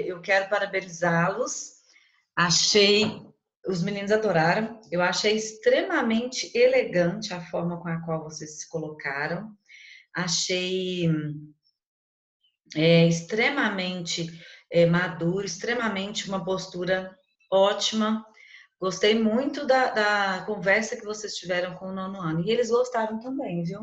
eu quero parabenizá-los. Os meninos adoraram. Eu achei extremamente elegante a forma com a qual vocês se colocaram. Achei extremamente maduro, extremamente uma postura ótima. Gostei muito da conversa que vocês tiveram com o nono ano. E eles gostaram também, viu?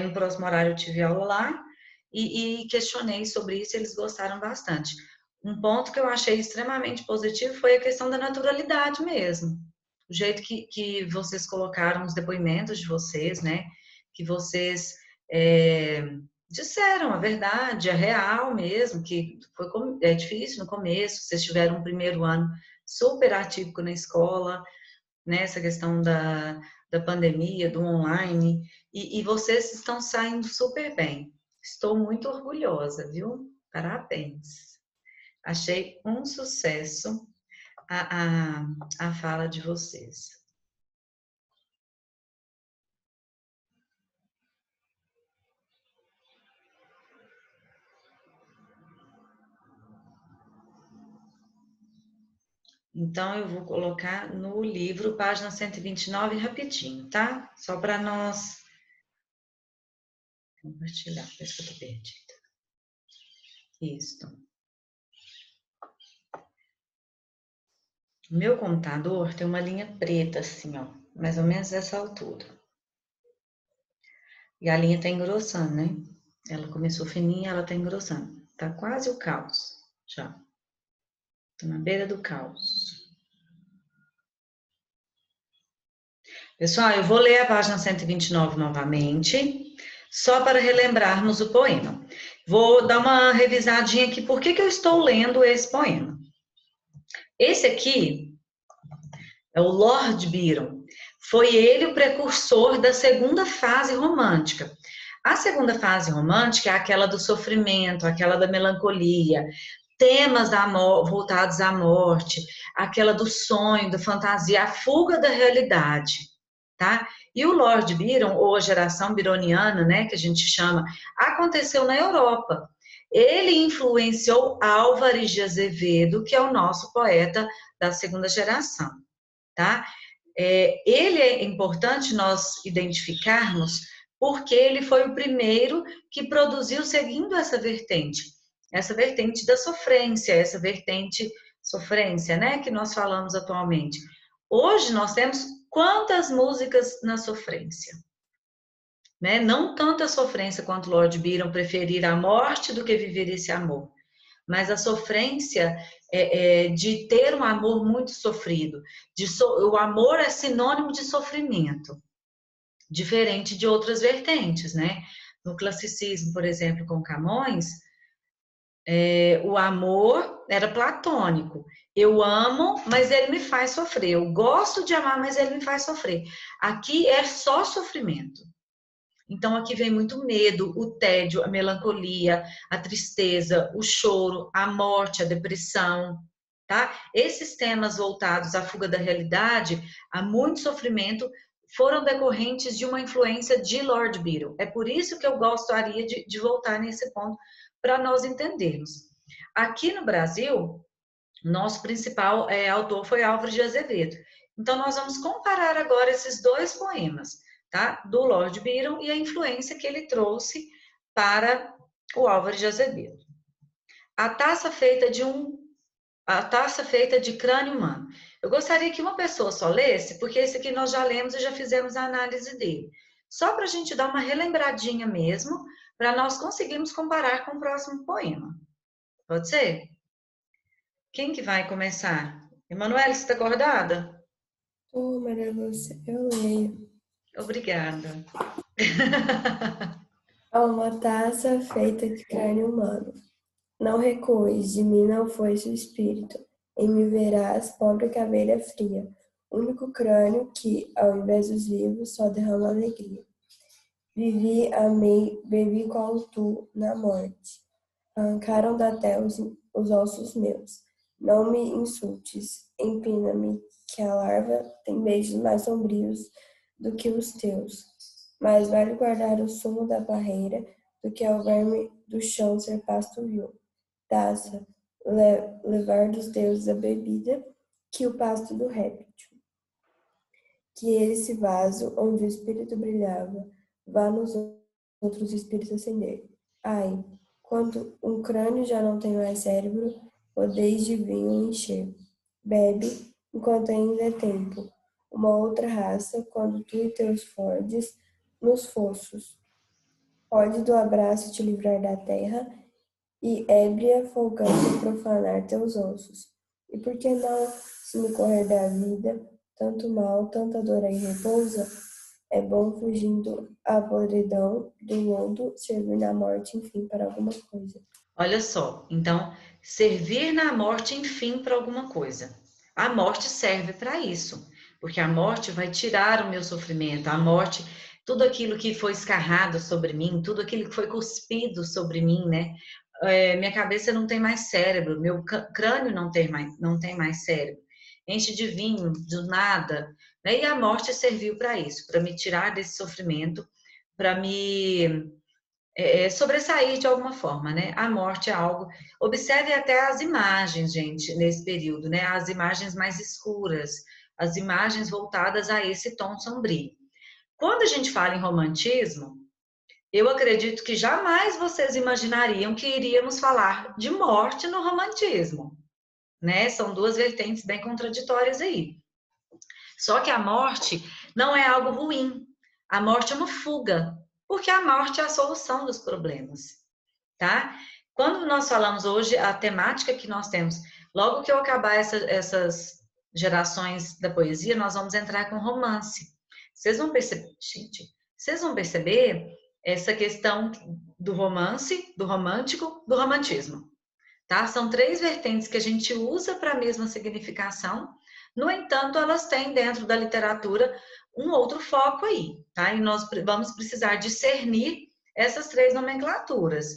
No próximo horário eu tive aula lá e questionei sobre isso, eles gostaram bastante. Um ponto que eu achei extremamente positivo foi a questão da naturalidade mesmo. O jeito que vocês colocaram os depoimentos de vocês, né? Que vocês disseram a verdade, a real mesmo, que foi difícil no começo, vocês tiveram um primeiro ano super atípico na escola, né? Essa questão da pandemia, do online, e vocês estão saindo super bem. Estou muito orgulhosa, viu? Parabéns. Achei um sucesso a fala de vocês. Então, eu vou colocar no livro, página 129, rapidinho, tá? Só para nós compartilhar. Parece que eu tô perdida. Isso. O meu computador tem uma linha preta, assim, ó, mais ou menos dessa altura. E a linha tá engrossando, né? Ela começou fininha, ela tá engrossando. Tá quase o caos, já. Tô na beira do caos. Pessoal, eu vou ler a página 129 novamente, só para relembrarmos o poema. Vou dar uma revisadinha aqui, por que eu estou lendo esse poema. Esse aqui é o Lord Byron. Foi ele o precursor da segunda fase romântica. A segunda fase romântica é aquela do sofrimento, aquela da melancolia, temas voltados à morte, aquela do sonho, da fantasia, a fuga da realidade, tá? E o Lord Byron, ou a geração byroniana, né, que a gente chama, aconteceu na Europa. Ele influenciou Álvares de Azevedo, que é o nosso poeta da segunda geração, tá? Ele é importante nós identificarmos porque ele foi o primeiro que produziu seguindo essa vertente da sofrência, essa vertente sofrência, né, que nós falamos atualmente. Hoje nós temos quantas músicas na sofrência? Né? Não tanta sofrência quanto Lord Byron preferir a morte do que viver esse amor, mas a sofrência de ter um amor muito sofrido. O amor é sinônimo de sofrimento, diferente de outras vertentes, né? No classicismo, por exemplo, com Camões, o amor era platônico. Eu amo, mas ele me faz sofrer. Eu gosto de amar, mas ele me faz sofrer. Aqui é só sofrimento. Então, aqui vem muito medo, o tédio, a melancolia, a tristeza, o choro, a morte, a depressão, tá? Esses temas voltados à fuga da realidade, a muito sofrimento, foram decorrentes de uma influência de Lord Byron. É por isso que eu gostaria de voltar nesse ponto, para nós entendermos. Aqui no Brasil, nosso principal autor foi Álvares de Azevedo. Então, nós vamos comparar agora esses dois poemas, tá? Do Lord Byron e a influência que ele trouxe para o Álvares de Azevedo. A taça feita de crânio humano. Eu gostaria que uma pessoa só lesse, porque esse aqui nós já lemos e já fizemos a análise dele. Só para a gente dar uma relembradinha mesmo, para nós conseguirmos comparar com o próximo poema. Pode ser? Quem que vai começar? Emanuele, você está acordada? Ô, Maria Lúcia, eu leio. Obrigada. Há uma taça feita de crânio humano. Não recues, de mim não foi-se o espírito. Em me verás, pobre caveira fria. Único crânio que, ao invés dos vivos, só derrama alegria. Vivi, amei, bebi qual tu, na morte. Arrancaram da terra os ossos meus. Não me insultes, empina-me, que a larva tem beijos mais sombrios do que os teus. Mais vale guardar o sumo da barreira do que ao verme do chão ser pasto vil. Taça, levar dos deuses a bebida, que o pasto do réptil. Que esse vaso, onde o espírito brilhava, vá nos outros espíritos acender. Ai, quando um crânio já não tem mais cérebro, podeis de vinho encher. Bebe, enquanto ainda é tempo. Uma outra raça, quando tu e teus fordes nos fossos. Pode do abraço te livrar da terra, e ébria folgando profanar teus ossos. E por que não, se no correr da vida, tanto mal, tanta dor aí repousa, é bom fugindo à podridão do mundo, servir na morte, enfim, para alguma coisa. Olha só, então, servir na morte, enfim, para alguma coisa. A morte serve para isso, porque a morte vai tirar o meu sofrimento, a morte, tudo aquilo que foi escarrado sobre mim, tudo aquilo que foi cuspido sobre mim, né? Minha cabeça não tem mais cérebro, meu crânio não tem mais cérebro. Enche de vinho, do nada, né? E a morte serviu para isso, para me tirar desse sofrimento, para me sobressair de alguma forma, né? A morte é algo. Observe até as imagens, gente, nesse período, né? As imagens mais escuras, as imagens voltadas a esse tom sombrio. Quando a gente fala em romantismo, eu acredito que jamais vocês imaginariam que iríamos falar de morte no romantismo, né? São duas vertentes bem contraditórias aí. Só que a morte não é algo ruim. A morte é uma fuga, porque a morte é a solução dos problemas, tá? Quando nós falamos hoje, a temática que nós temos, logo que eu acabar essas gerações da poesia, nós vamos entrar com romance. Vocês vão perceber, gente, vocês vão perceber essa questão do romance, do romântico, do romantismo, tá? São três vertentes que a gente usa para a mesma significação, no entanto, elas têm dentro da literatura um outro foco aí, tá? E nós vamos precisar discernir essas três nomenclaturas,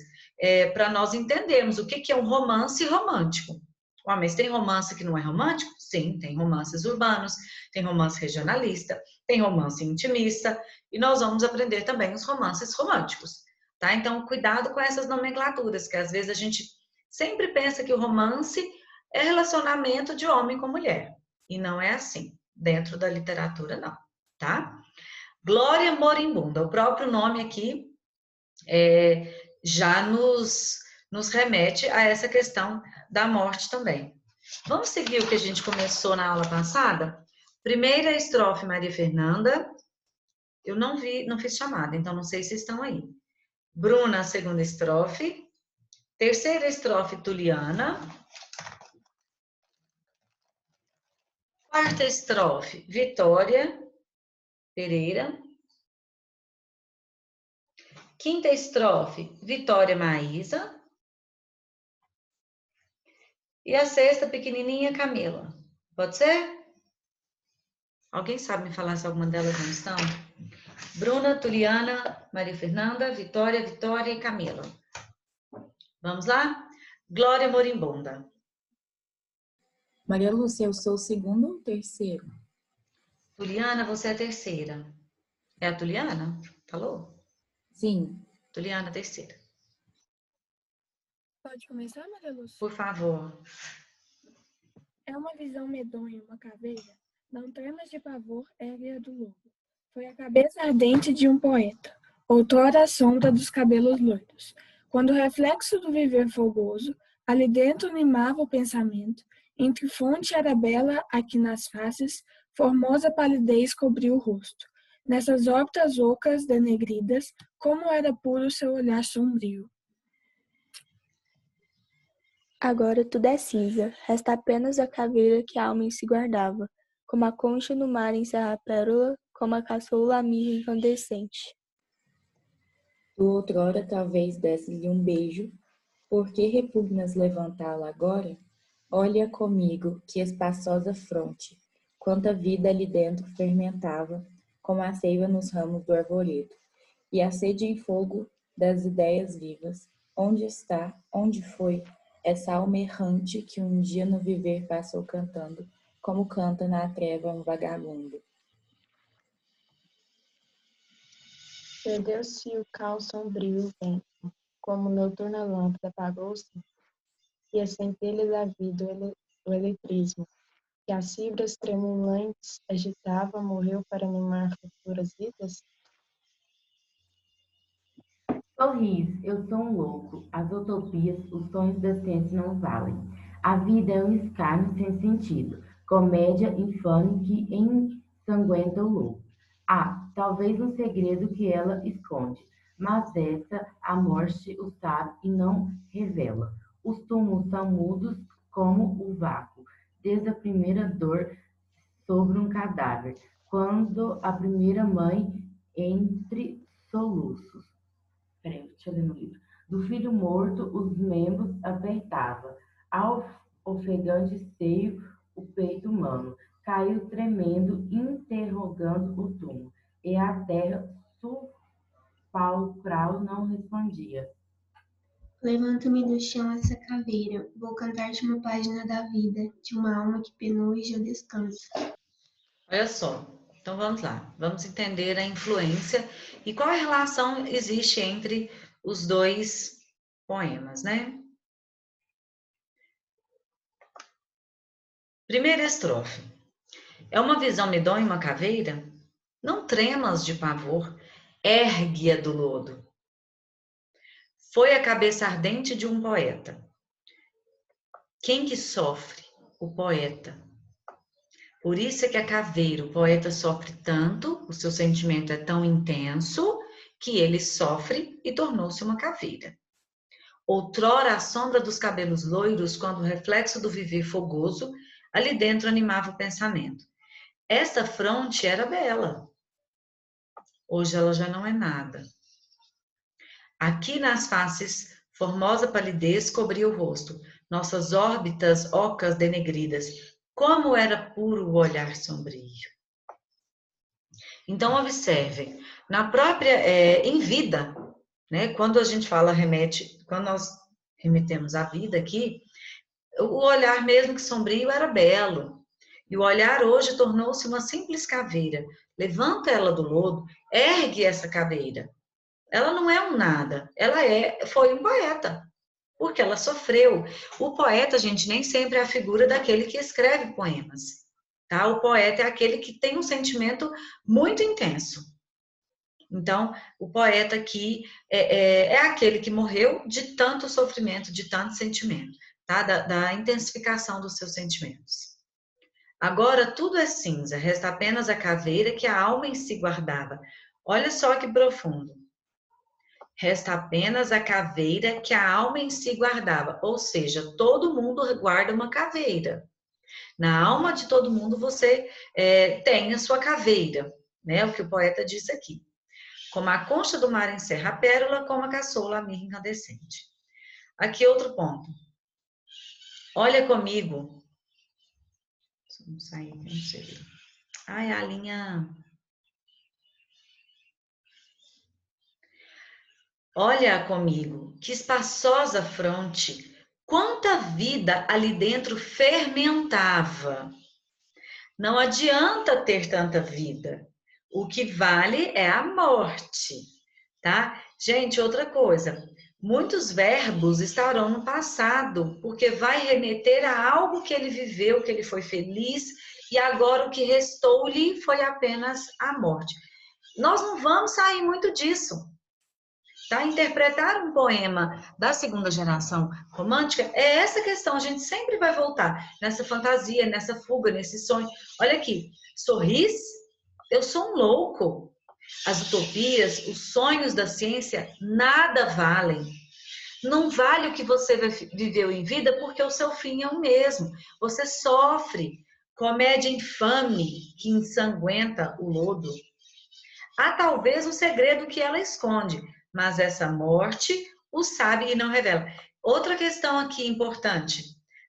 para nós entendermos o que é um romance romântico. Ah, mas tem romance que não é romântico? Sim, tem romances urbanos, tem romance regionalista, tem romance intimista, e nós vamos aprender também os romances românticos, tá? Então, cuidado com essas nomenclaturas, que às vezes a gente sempre pensa que o romance é relacionamento de homem com mulher. E não é assim, dentro da literatura, não, tá? Glória moribunda, o próprio nome aqui já nos remete a essa questão da morte também. Vamos seguir o que a gente começou na aula passada? Primeira estrofe, Maria Fernanda. Eu não fiz chamada, então não sei se estão aí. Bruna, segunda estrofe. Terceira estrofe, Tuliana. Quarta estrofe, Vitória Pereira. Quinta estrofe, Vitória Maísa. E a sexta, pequenininha, Camila. Pode ser? Alguém sabe me falar se alguma delas não estão? Bruna, Tuliana, Maria Fernanda, Vitória, Vitória e Camila. Vamos lá? Glória moribunda. Maria Lúcia, eu sou o segundo ou o terceiro? Tuliana, você é a terceira. É a Tuliana? Falou? Sim. Tuliana, terceira. Pode começar, Maria Lúcia? Por favor. É uma visão medonha, uma caveira, não tremas de pavor, érguea do lobo. Foi a cabeça ardente de um poeta, outrora a sombra dos cabelos loiros. Quando o reflexo do viver fogoso, ali dentro animava o pensamento, entre fonte era bela aqui nas faces, formosa palidez cobriu o rosto. Nessas órbitas ocas denegridas, como era puro seu olhar sombrio. Agora tudo é cinza, resta apenas a caveira que a alma em si guardava, como a concha no mar encerra a pérola, como a caçoula a mirra incandescente. Tu outrora talvez desses-lhe um beijo, por que repugnas levantá-la agora? Olha comigo, que espaçosa fronte, quanta vida ali dentro fermentava, como a seiva nos ramos do arvoredo, e a sede em fogo das ideias vivas. Onde está, onde foi, essa alma errante que um dia no viver passou cantando, como canta na treva um vagabundo? Perdeu-se o cal sombrio o vento, como noturna lâmpada apagou-se. e a centelha da vida, o eletrismo, que as fibras tremulantes agitava, morreu para animar futuras vidas? Sorris, eu sou um louco. As utopias, os sonhos da ciência não valem. A vida é um escárnio sem sentido, comédia infame que ensanguenta o louco. Talvez um segredo que ela esconde, mas essa a morte o sabe e não revela. Os túmulos são mudos como o vácuo, desde a primeira dor sobre um cadáver, quando a primeira mãe entre soluços. Peraí, deixa eu ler no livro. Do filho morto, os membros apertava. Ao ofegante seio, o peito humano. Caiu tremendo, interrogando o túmulo. E a terra sepulcral não respondia. Levanta-me do chão essa caveira. Vou cantar-te uma página da vida, de uma alma que penou e já descansa. Olha só. Então vamos lá. Vamos entender a influência e qual a relação existe entre os dois poemas, né? Primeira estrofe. É uma visão medonha uma caveira? Não tremas de pavor, ergue-a do lodo. Foi a cabeça ardente de um poeta. Quem que sofre? O poeta. Por isso é que a caveira, o poeta sofre tanto, o seu sentimento é tão intenso, que ele sofre e tornou-se uma caveira. Outrora a sombra dos cabelos loiros, quando o reflexo do viver fogoso, ali dentro animava o pensamento. Esta fronte era bela. Hoje ela já não é nada. Aqui nas faces, formosa palidez cobria o rosto, nossas órbitas ocas denegridas. Como era puro o olhar sombrio. Então, observem, na própria, em vida, né, quando a gente fala quando nós remetemos à vida aqui, o olhar mesmo que sombrio era belo. E o olhar hoje tornou-se uma simples caveira. Levanta ela do lodo, ergue essa caveira. Ela não é um nada, foi um poeta, porque ela sofreu. O poeta, gente, nem sempre é a figura daquele que escreve poemas, tá? O poeta é aquele que tem um sentimento muito intenso. Então, o poeta aqui é aquele que morreu de tanto sofrimento, de tanto sentimento, tá? Da intensificação dos seus sentimentos. Agora tudo é cinza, resta apenas a caveira que a alma em si guardava. Olha só que profundo. Resta apenas a caveira que a alma em si guardava, ou seja, todo mundo guarda uma caveira. Na alma de todo mundo você tem a sua caveira, né? O que o poeta diz aqui. Como a concha do mar encerra a pérola, como a caçoula a mirra incandescente. Aqui outro ponto. Olha comigo. Vamos sair, não sei. Ai, a linha... Olha comigo, que espaçosa fronte, quanta vida ali dentro fermentava. Não adianta ter tanta vida, o que vale é a morte, tá? Gente, outra coisa, muitos verbos estarão no passado, porque vai remeter a algo que ele viveu, que ele foi feliz, e agora o que restou-lhe foi apenas a morte. Nós não vamos sair muito disso. Tá? Interpretar um poema da segunda geração romântica é essa questão, a gente sempre vai voltar nessa fantasia, nessa fuga, nesse sonho. Olha aqui, sorris, eu sou um louco. As utopias, os sonhos da ciência, nada valem. Não vale o que você viveu em vida porque o seu fim é o mesmo. Você sofre, comédia infame que ensanguenta o lodo. Há talvez um segredo que ela esconde, mas essa morte o sabe e não revela. Outra questão aqui importante,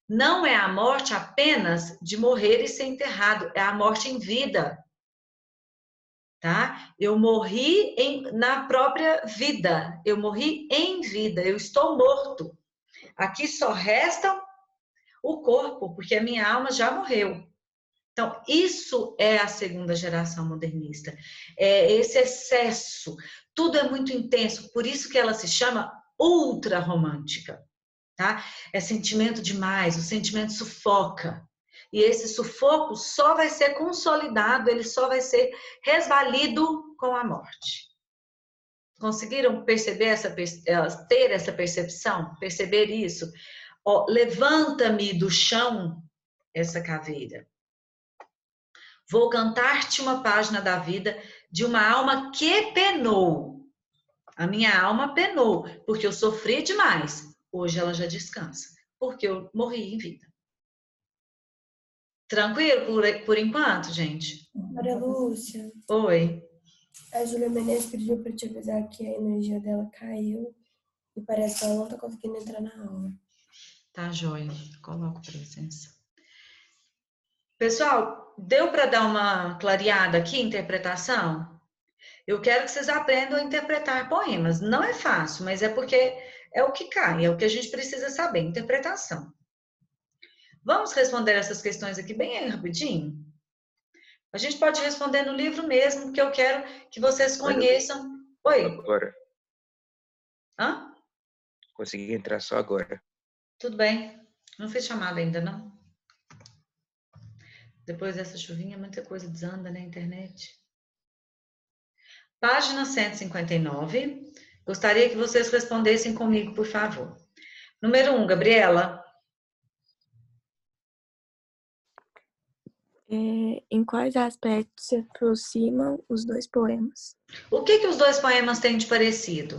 não é a morte apenas de morrer e ser enterrado, é a morte em vida, tá? Eu morri na própria vida, eu morri em vida, eu estou morto. Aqui só resta o corpo, porque a minha alma já morreu. Então, isso é a segunda geração modernista. É esse excesso. Tudo é muito intenso. Por isso que ela se chama ultra romântica. tá? É sentimento demais, o sentimento sufoca. E esse sufoco só vai ser consolidado, ele só vai ser resvalido com a morte. Conseguiram perceber ter essa percepção? Perceber isso? Ó, levanta-me do chão essa caveira. Vou cantar-te uma página da vida de uma alma que penou. A minha alma penou, porque eu sofri demais. Hoje ela já descansa, porque eu morri em vida. Tranquilo por enquanto, gente? Maria Lúcia, Oi. a Júlia Menezes pediu para te avisar que a energia dela caiu e parece que ela não tá conseguindo entrar na aula. Tá, joia. Coloco presença. Pessoal, deu para dar uma clareada aqui, interpretação? Eu quero que vocês aprendam a interpretar poemas. Não é fácil, mas é porque é o que cai, é o que a gente precisa saber, interpretação. Vamos responder essas questões aqui bem rapidinho? A gente pode responder no livro mesmo, porque eu quero que vocês conheçam. Oi? Agora. Hã? Consegui entrar só agora. Tudo bem. Não fiz chamada ainda, não. Depois dessa chuvinha, muita coisa desanda na internet. Página 159. Gostaria que vocês respondessem comigo, por favor. Número 1, Gabriela. Em quais aspectos se aproximam os dois poemas? O que os dois poemas têm de parecido?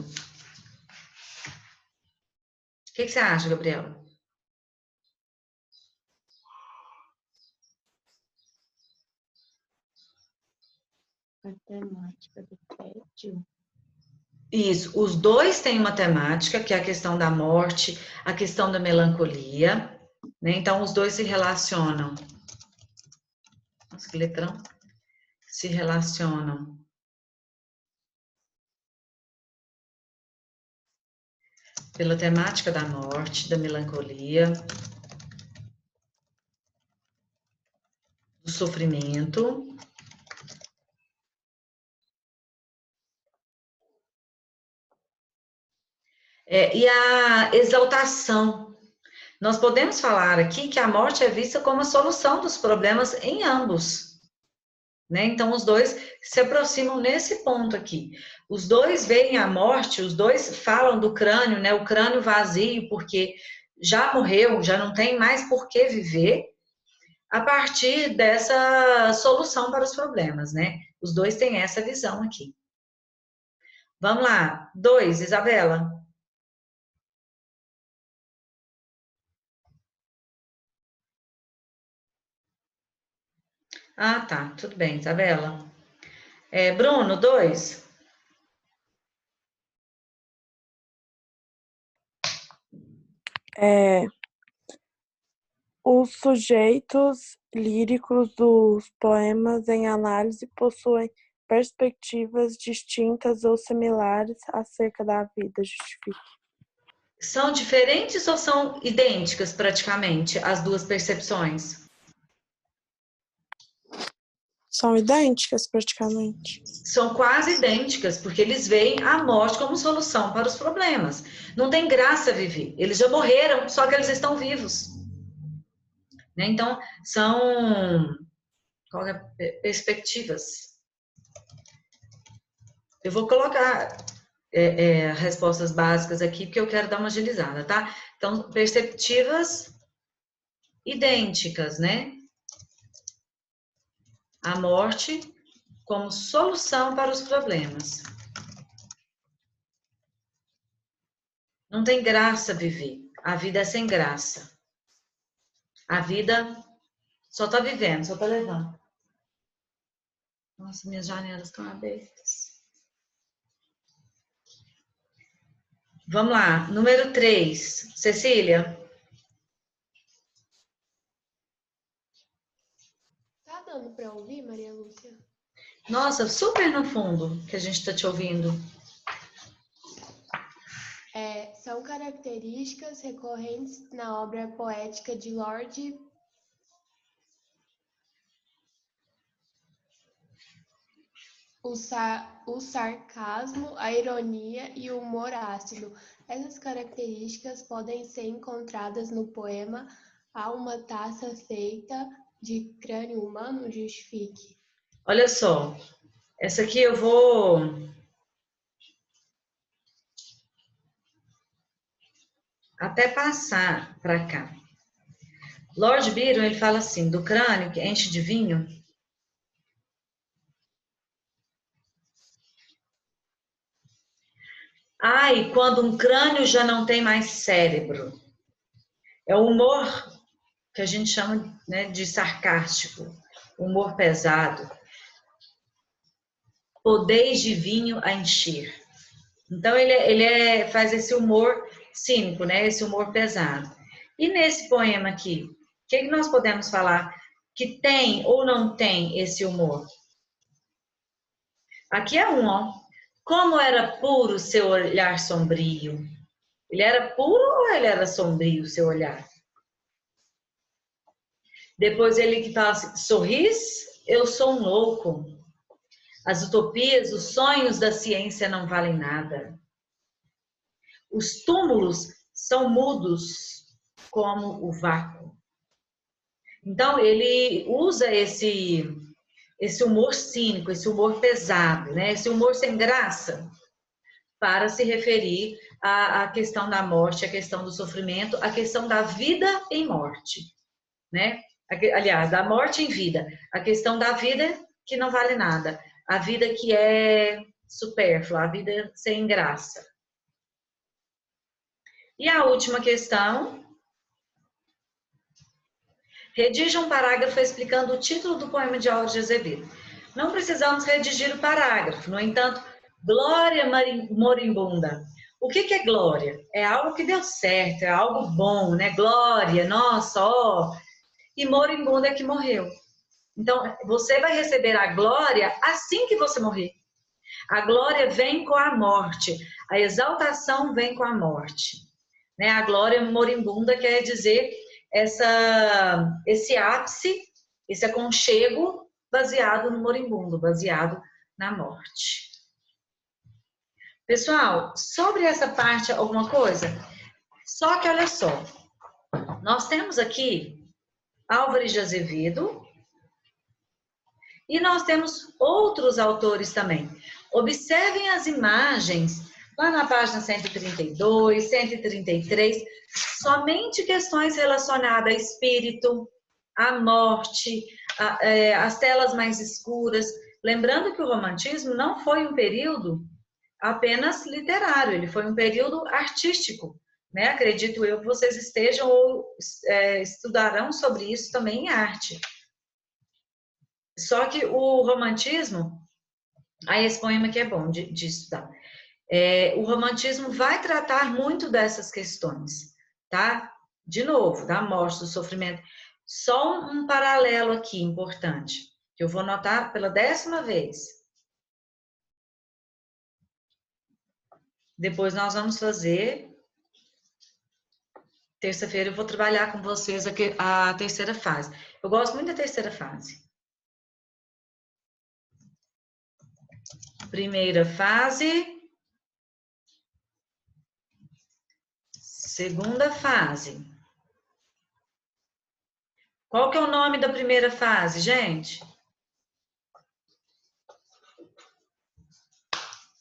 O que você acha, Gabriela? A temática do tédio. Isso, os dois têm uma temática, que é a questão da morte, a questão da melancolia, né? Então, os dois se relacionam. Nossa, que letrão. Se relacionam pela temática da morte, da melancolia, do sofrimento. E a exaltação. Nós podemos falar aqui que a morte é vista como a solução dos problemas em ambos, né? Então, os dois se aproximam nesse ponto aqui. Os dois veem a morte, os dois falam do crânio, né? O crânio vazio, porque já morreu, já não tem mais por que viver, a partir dessa solução para os problemas, né? Os dois têm essa visão aqui. Vamos lá. 2, Isabela. Ah, tá. Tudo bem, Isabela. Bruno, 2. Os sujeitos líricos dos poemas em análise possuem perspectivas distintas ou similares acerca da vida. Justifique. São diferentes ou são idênticas praticamente as duas percepções? São idênticas praticamente. São quase idênticas, porque eles veem a morte como solução para os problemas. Não tem graça viver. Eles já morreram, só que eles estão vivos. Né? Então, são perspectivas. Eu vou colocar respostas básicas aqui, porque eu quero dar uma agilizada, tá? Então, perspectivas idênticas, né? A morte como solução para os problemas. Não tem graça viver. A vida é sem graça. A vida só tá vivendo, só tá levando. Nossa, minhas janelas estão abertas. Vamos lá, número 3. Cecília. Tá dando para ouvir, Maria Lúcia? Nossa, super no fundo que a gente está te ouvindo. São características recorrentes na obra poética de Lorde o sarcasmo, a ironia e o humor ácido. Essas características podem ser encontradas no poema Há uma taça feita de crânio humano, justifique. Olha só, essa aqui eu vou até passar para cá. Lord Byron, ele fala assim, do crânio que enche de vinho. Ai, quando um crânio já não tem mais cérebro. É o humor que a gente chama, né, de sarcástico, humor pesado. Podeis de vinho a encher. Então, ele faz esse humor cínico, né, esse humor pesado. E nesse poema aqui, o que nós podemos falar que tem ou não tem esse humor? Aqui é um, ó. Como era puro seu olhar sombrio. Ele era puro ou ele era sombrio, seu olhar? Depois ele que fala assim, sorris, eu sou um louco. As utopias, os sonhos da ciência não valem nada. Os túmulos são mudos como o vácuo. Então ele usa esse humor cínico, esse humor pesado, né? Esse humor sem graça, para se referir à questão da morte, à questão do sofrimento, à questão da vida em morte, né? Aliás, da morte em vida, a questão da vida que não vale nada, a vida que é supérflua, a vida sem graça. E a última questão, redija um parágrafo explicando o título do poema de Álvares de Azevedo. Não precisamos redigir o parágrafo, no entanto, glória moribunda. O que é glória? É algo que deu certo, é algo bom, né? Glória, nossa, ó. E moribunda é que morreu. Então, você vai receber a glória assim que você morrer. A glória vem com a morte, a exaltação vem com a morte. Né? A glória moribunda quer dizer esse ápice, esse aconchego baseado no moribundo, baseado na morte. Pessoal, sobre essa parte alguma coisa? Só que olha só, nós temos aqui Álvares de Azevedo e nós temos outros autores também. Observem as imagens lá na página 132, 133, somente questões relacionadas a espírito, à morte, as telas mais escuras. Lembrando que o romantismo não foi um período apenas literário, ele foi um período artístico, né? Acredito eu que vocês estejam ou estudarão sobre isso também em arte. Só que o romantismo, aí esse poema aqui é bom de estudar. O romantismo vai tratar muito dessas questões, tá? De novo, da morte, do sofrimento. Só um paralelo aqui importante, que eu vou anotar pela 10ª vez. Depois nós vamos fazer. Terça-feira eu vou trabalhar com vocês aqui a terceira fase. Eu gosto muito da terceira fase. Primeira fase. Segunda fase. Qual que é o nome da primeira fase, gente?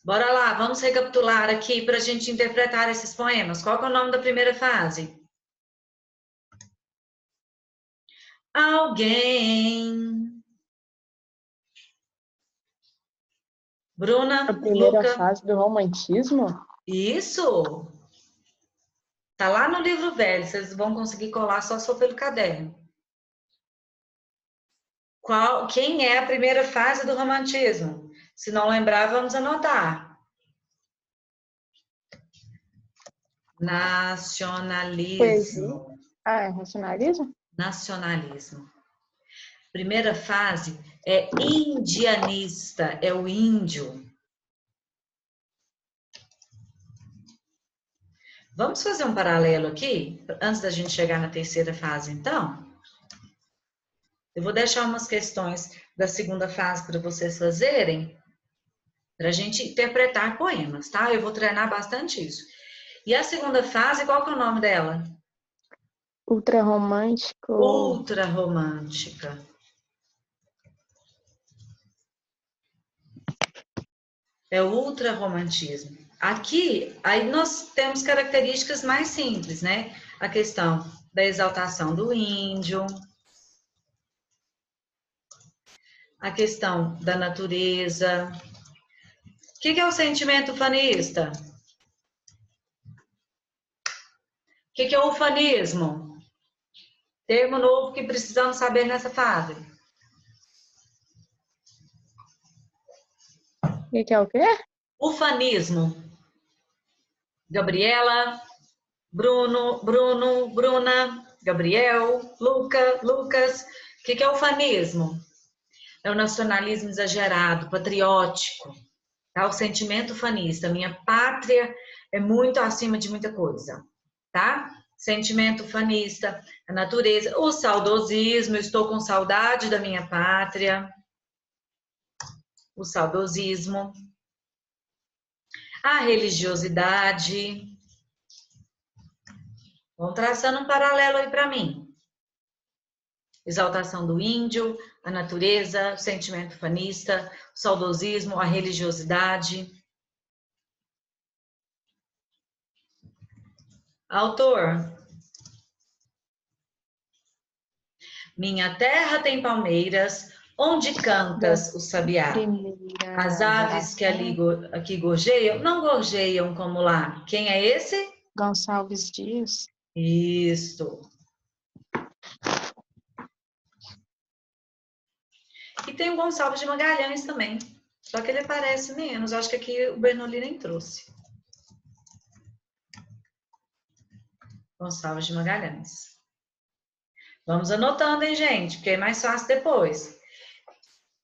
Bora lá, vamos recapitular aqui para a gente interpretar esses poemas. Qual que é o nome da primeira fase? Alguém. Bruna, A primeira Luca. fase do romantismo? Isso! Tá lá no livro velho, vocês vão conseguir colar só se for pelo caderno. Quem é a primeira fase do romantismo? Se não lembrar, vamos anotar. Nacionalismo. É racionalismo? Nacionalismo. Primeira fase é indianista, é o índio. Vamos fazer um paralelo aqui, antes da gente chegar na terceira fase, então? Eu vou deixar umas questões da segunda fase para vocês fazerem, para a gente interpretar poemas, tá? Eu vou treinar bastante isso. E a segunda fase, qual que é o nome dela? Ultrarromântico. Ultrarromântica. É o ultrarromantismo. Aqui, aí nós temos características mais simples, né? A questão da exaltação do índio, a questão da natureza. O que é o sentimento ufanista? O que é o ufanismo? Termo novo que precisamos saber nessa fase. O que é o quê? Ufanismo. Gabriela, Bruno, Bruna, Gabriel, Lucas. O que é o ufanismo? É o nacionalismo exagerado, patriótico. Tá? O sentimento ufanista. Minha pátria é muito acima de muita coisa. Tá? Sentimento ufanista, a natureza, o saudosismo, eu estou com saudade da minha pátria. O saudosismo. A religiosidade. Vão traçando um paralelo aí para mim. Exaltação do índio, a natureza, o sentimento ufanista, o saudosismo, a religiosidade. Autor. Minha terra tem palmeiras, onde cantas o sabiá. As aves que aqui gorjeiam, não gorjeiam como lá. Quem é esse? Gonçalves Dias. Isso. E tem o Gonçalves de Magalhães também. Só que ele aparece menos. Acho que aqui o Bernoulli nem trouxe. Gonçalves de Magalhães. Vamos anotando, hein, gente? Porque é mais fácil depois.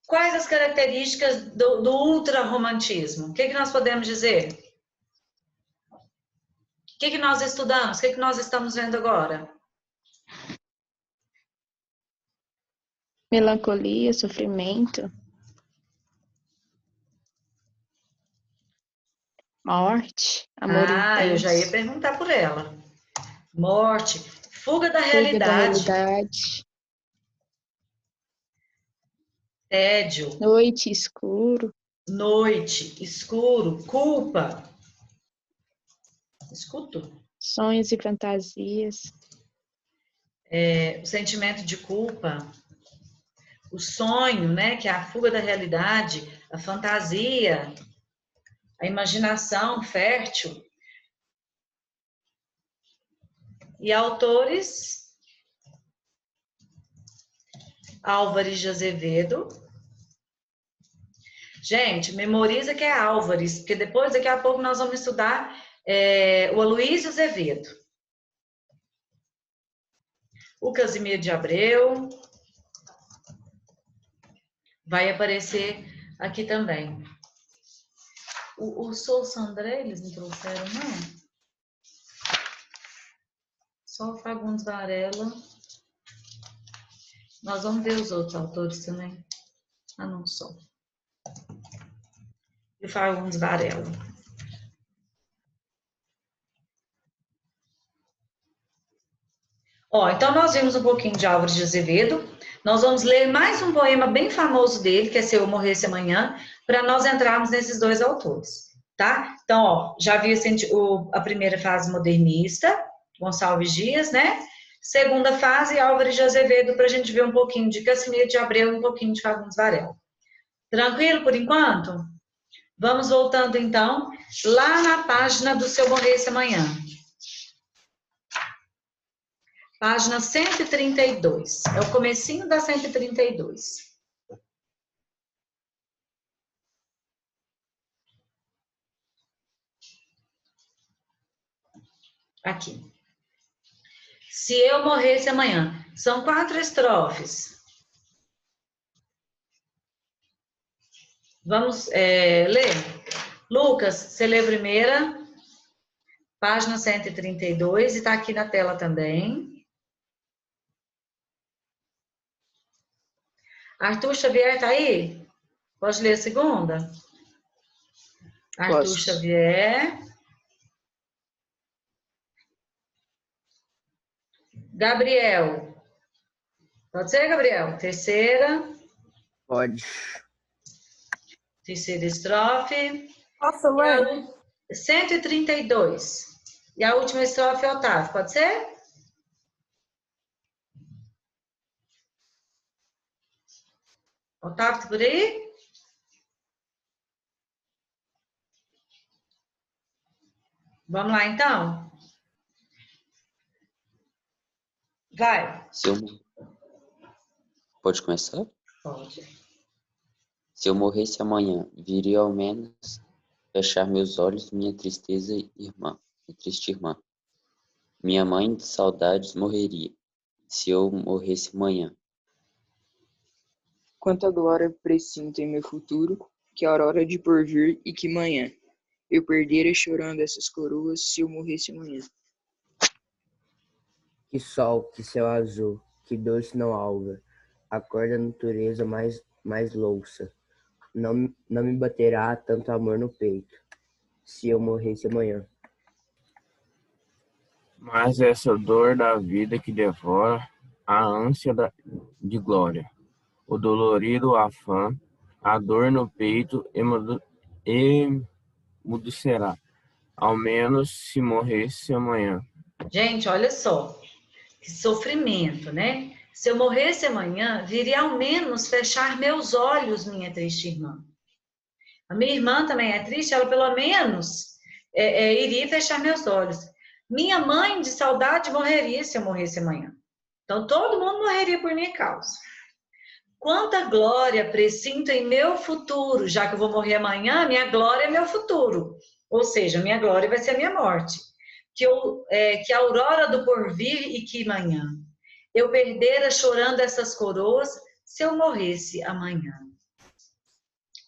Quais as características do ultrarromantismo? O que nós podemos dizer? O que nós estudamos? O que nós estamos vendo agora? Melancolia, sofrimento. Morte, amor intenso. Eu já ia perguntar por ela. Morte, fuga da Fuga realidade. da realidade. Tédio. Noite, escuro. Noite, escuro, culpa. Escuto. Sonhos e fantasias. O sentimento de culpa. O sonho, né, que é a fuga da realidade, a fantasia, a imaginação fértil. E autores, Álvares de Azevedo. Gente, memoriza que é Álvares, porque depois, daqui a pouco, nós vamos estudar o Aloysio Azevedo. O Casimiro de Abreu. Vai aparecer aqui também. O Sousa André, eles não trouxeram, não? Só o Fagundes Varela. Nós vamos ver os outros autores também. Ah, não, só. E o Fagundes Varela. Então nós vimos um pouquinho de Álvares de Azevedo. Nós vamos ler mais um poema bem famoso dele, que é Se Eu Morresse Amanhã, para nós entrarmos nesses dois autores, tá? Então, já vi a primeira fase modernista, Gonçalves Dias, né? Segunda fase, Álvares de Azevedo, para a gente ver um pouquinho de Casimiro de Abreu e um pouquinho de Fagundes Varela. Tranquilo por enquanto? Vamos voltando, então, lá na página do Se Eu Morresse Amanhã. Página 132. É o comecinho da 132. Aqui. Se eu morresse amanhã. São 4 estrofes. Vamos ler? Lucas, você lê a primeira. Página 132. E está aqui na tela também. Arthur Xavier está aí? Pode ler a segunda? Arthur Xavier. Gabriel. Pode ser, Gabriel? Terceira. Pode. Terceira estrofe. Posso ler? 132. E a última estrofe, Otávio. Pode ser? Otávio, tá por aí? Vamos lá, então? Vai. Pode começar? Pode. Se eu morresse amanhã, viria ao menos fechar meus olhos, minha triste irmã. Minha mãe de saudades morreria, se eu morresse amanhã. Quanta glória presinto em meu futuro, que aurora de porvir e que manhã. Eu perdera chorando essas coroas, se eu morresse amanhã. Que sol, que céu azul, que doce não alva, acorda a natureza mais louça. Não me baterá tanto amor no peito, se eu morresse amanhã. Mas essa dor da vida que devora, a ânsia de glória, o dolorido afã, a dor no peito emudecerá, ao menos se morresse amanhã. Gente, olha só, que sofrimento, né? Se eu morresse amanhã, viria ao menos fechar meus olhos, minha triste irmã. A minha irmã também é triste, ela pelo menos iria fechar meus olhos. Minha mãe de saudade morreria se eu morresse amanhã. Então todo mundo morreria por minha causa. Quanta glória presinto em meu futuro, já que eu vou morrer amanhã, minha glória é meu futuro. Ou seja, minha glória vai ser a minha morte. Que a aurora do porvir e que manhã. Eu perdera chorando essas coroas, se eu morresse amanhã.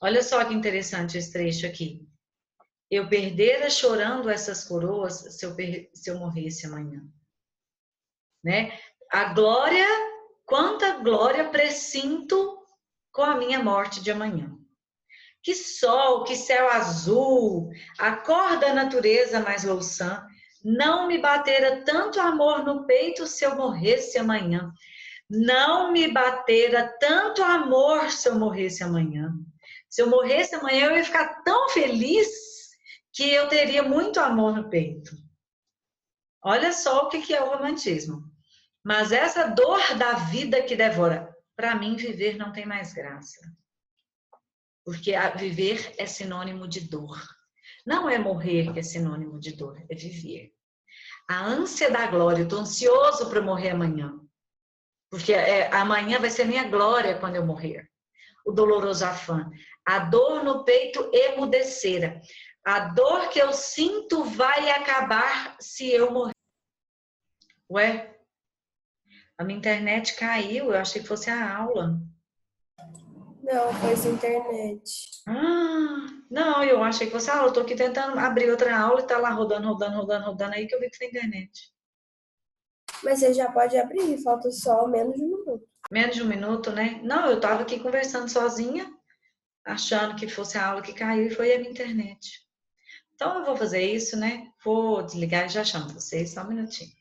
Olha só que interessante esse trecho aqui. Eu perdera chorando essas coroas, se eu morresse amanhã. Né? A glória, quanta glória presinto com a minha morte de amanhã. Que sol, que céu azul, acorda a natureza mais louçã, não me batera tanto amor no peito se eu morresse amanhã. Não me batera tanto amor se eu morresse amanhã. Se eu morresse amanhã, eu ia ficar tão feliz que eu teria muito amor no peito. Olha só o que é o romantismo. Mas essa dor da vida que devora, para mim, viver não tem mais graça. Porque viver é sinônimo de dor. Não é morrer que é sinônimo de dor, é viver. A ânsia da glória, eu estou ansioso para morrer amanhã. Porque amanhã vai ser minha glória quando eu morrer. O doloroso afã. A dor no peito emudecera. A dor que eu sinto vai acabar se eu morrer. Ué? A minha internet caiu, eu achei que fosse a aula. Não, foi sua internet. Não, eu achei que fosse a aula. Eu tô aqui tentando abrir outra aula e tá lá rodando aí que eu vi que foi a internet. Mas você já pode abrir, falta só menos de 1 minuto. Menos de 1 minuto, né? Não, eu tava aqui conversando sozinha, achando que fosse a aula que caiu e foi a minha internet. Então eu vou fazer isso, né? Vou desligar e já chamo vocês, só um minutinho.